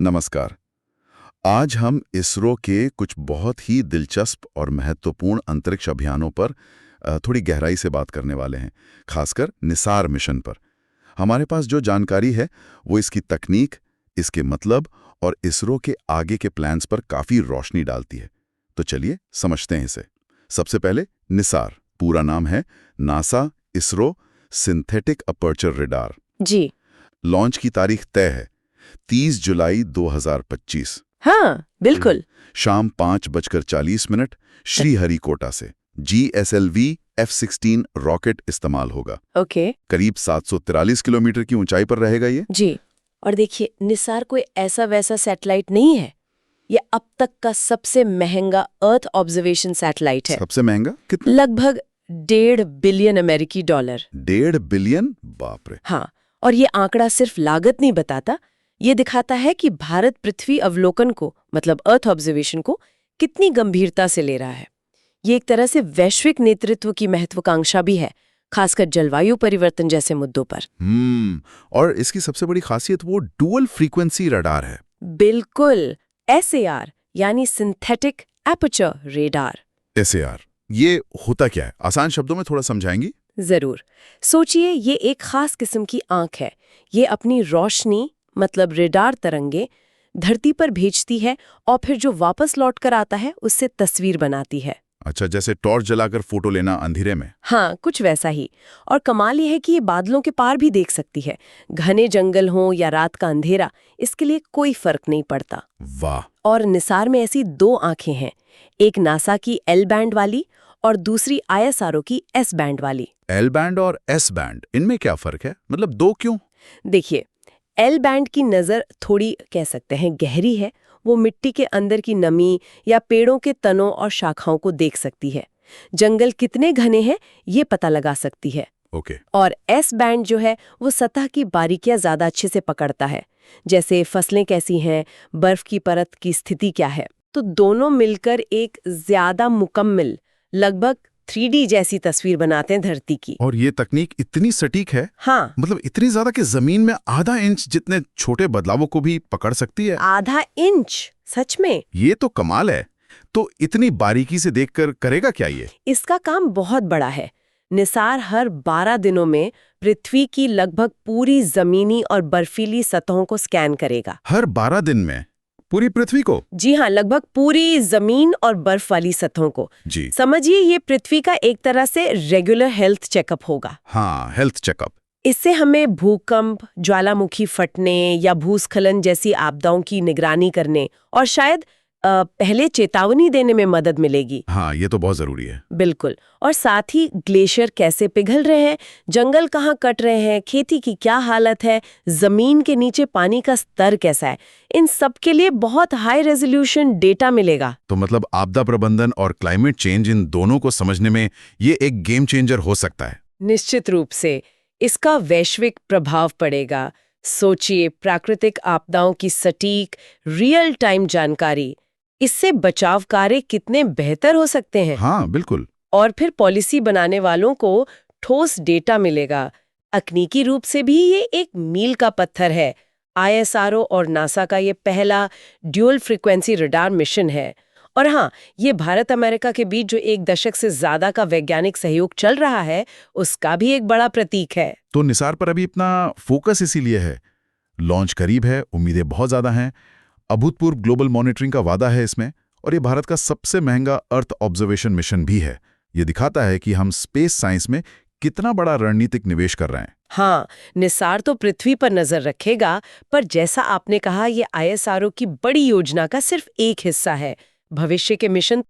नमस्कार। आज हम इसरो के कुछ बहुत ही दिलचस्प और महत्वपूर्ण अंतरिक्ष अभियानों पर थोड़ी गहराई से बात करने वाले हैं, खासकर निसार मिशन पर। हमारे पास जो जानकारी है वो इसकी तकनीक, इसके मतलब और इसरो के आगे के प्लान्स पर काफ़ी रोशनी डालती है। तो चलिए समझते हैं इसे। सबसे पहले निसार, पूरा नाम है NASA ISRO synthetic aperture radar. जी लॉन्च की तारीख तय है 30 जुलाई 2025। हाँ, बिल्कुल। शाम 5:40 श्रीहरिकोटा से GSLV F-16 रॉकेट इस्तेमाल होगा। ओके। करीब 743 किलोमीटर की ऊंचाई पर रहेगा ये। जी, और देखिए निसार कोई ऐसा वैसा सैटेलाइट नहीं है। ये अब तक का सबसे महंगा अर्थ ऑब्जर्वेशन सैटेलाइट है। सबसे महंगा कितना? लगभग 1.5 बिलियन अमेरिकी डॉलर। 1.5 बिलियन? बाप रे। हाँ, और ये आंकड़ा सिर्फ लागत नहीं बताता, ये दिखाता है कि भारत पृथ्वी अवलोकन को, मतलब अर्थ ऑब्जर्वेशन को, कितनी गंभीरता से ले रहा है। ये एक तरह से वैश्विक नेतृत्व की महत्वाकांक्षा भी है, खासकर जलवायु परिवर्तन जैसे मुद्दों पर। और इसकी सबसे बड़ी खासियत वो डुअल फ्रीक्वेंसी रडार है। बिल्कुल, SAR यानी सिंथेटिक एपर्चर रेडार। SAR, ये होता क्या है? आसान शब्दों में थोड़ा समझाएंगी? जरूर। सोचिए, ये एक खास किस्म की आंख है। ये अपनी रोशनी, मतलब रेडार तरंगे, धरती पर भेजती है और फिर जो वापस लौट कर आता है उससे तस्वीर बनाती है। अच्छा, जैसे टॉर्च जलाकर फोटो लेना अंधेरे में। हाँ, कुछ वैसा ही। और कमाल ये है कि ये बादलों के पार भी देख सकती है। घने जंगल हो या रात का अंधेरा, इसके लिए कोई फर्क नहीं पड़ता। वाह। और निसार में ऐसी 2 आंखें हैं, एक नासा की L बैंड वाली और दूसरी ISRO की S बैंड वाली। L बैंड और S बैंड, इनमें क्या फर्क है? मतलब 2 क्यों? देखिए, L बैंड की नज़र थोड़ी, कह सकते हैं, गहरी है। वो मिट्टी के अंदर की नमी या पेड़ों के तनों और शाखाओं को देख सकती है। जंगल कितने घने हैं ये पता लगा सकती है। ओके। और S बैंड जो है वो सतह की बारीकियां ज्यादा अच्छे से पकड़ता है, जैसे फसलें कैसी हैं, बर्फ की परत की स्थिति क्या है। तो दोनों मिलकर एक ज्यादा मुकम्मल, लगभग 3D जैसी तस्वीर बनाते हैं धरती की। और ये तकनीक इतनी सटीक है? हाँ, मतलब इतनी ज्यादा कि जमीन में आधा इंच जितने छोटे बदलावों को भी पकड़ सकती है। आधा इंच? सच में? ये तो कमाल है। तो इतनी बारीकी से देखकर करेगा क्या ये? इसका काम बहुत बड़ा है। निसार हर 12 दिनों में पृथ्वी की लगभग पूरी जमीनी और बर्फीली सतहों को स्कैन करेगा। हर 12 दिन में पूरी पृथ्वी को? जी हाँ, लगभग पूरी जमीन और बर्फ वाली सतहों को। जी। समझिए, ये पृथ्वी का एक तरह से रेगुलर हेल्थ चेकअप होगा। हाँ, हेल्थ चेकअप। इससे हमें भूकंप, ज्वालामुखी फटने या भूस्खलन जैसी आपदाओं की निगरानी करने और शायद पहले चेतावनी देने में मदद मिलेगी। हाँ, ये तो बहुत जरूरी है। बिल्कुल। और साथ ही ग्लेशियर कैसे पिघल रहे हैं, जंगल कहाँ कट रहे हैं, खेती की क्या हालत है, जमीन के नीचे पानी का स्तर कैसा है, इन सब के लिए बहुत हाई रेजोल्यूशन डेटा मिलेगा। तो मतलब आपदा प्रबंधन और क्लाइमेट चेंज, इन दोनों को समझने में ये एक गेम चेंजर हो सकता है। निश्चित रूप से इसका वैश्विक प्रभाव पड़ेगा। सोचिए, प्राकृतिक आपदाओं की सटीक रियल टाइम जानकारी, इससे बचाव कार्य कितने बेहतर हो सकते हैं। हाँ, बिल्कुल। और फिर पॉलिसी बनाने वालों को ठोस डेटा मिलेगा। तकनीकी रूप से भी ये एक मील का पत्थर है। ISRO और नासा का ये पहला ड्यूल फ्रीक्वेंसी रडार मिशन है। और हाँ, ये भारत अमेरिका के बीच जो 1 दशक से ज्यादा का वैज्ञानिक सहयोग चल रहा है, उसका भी एक बड़ा प्रतीक है। तो निसार पर अभी इतना फोकस इसीलिए है। लॉन्च करीब है, उम्मीदें बहुत ज्यादा हैं, अभूतपूर्व ग्लोबल मॉनिटरिंग का वादा है इसमें, और ये भारत का सबसे महंगा अर्थ ऑब्जर्वेशन मिशन भी है। ये दिखाता है कि हम स्पेस साइंस में कितना बड़ा रणनीतिक निवेश कर रहे हैं। हाँ, निसार तो पृथ्वी पर नजर रखेगा, पर जैसा आपने कहा, ये ISRO की बड़ी योजना का सिर्फ एक हिस्सा है। भविष्य के मिशन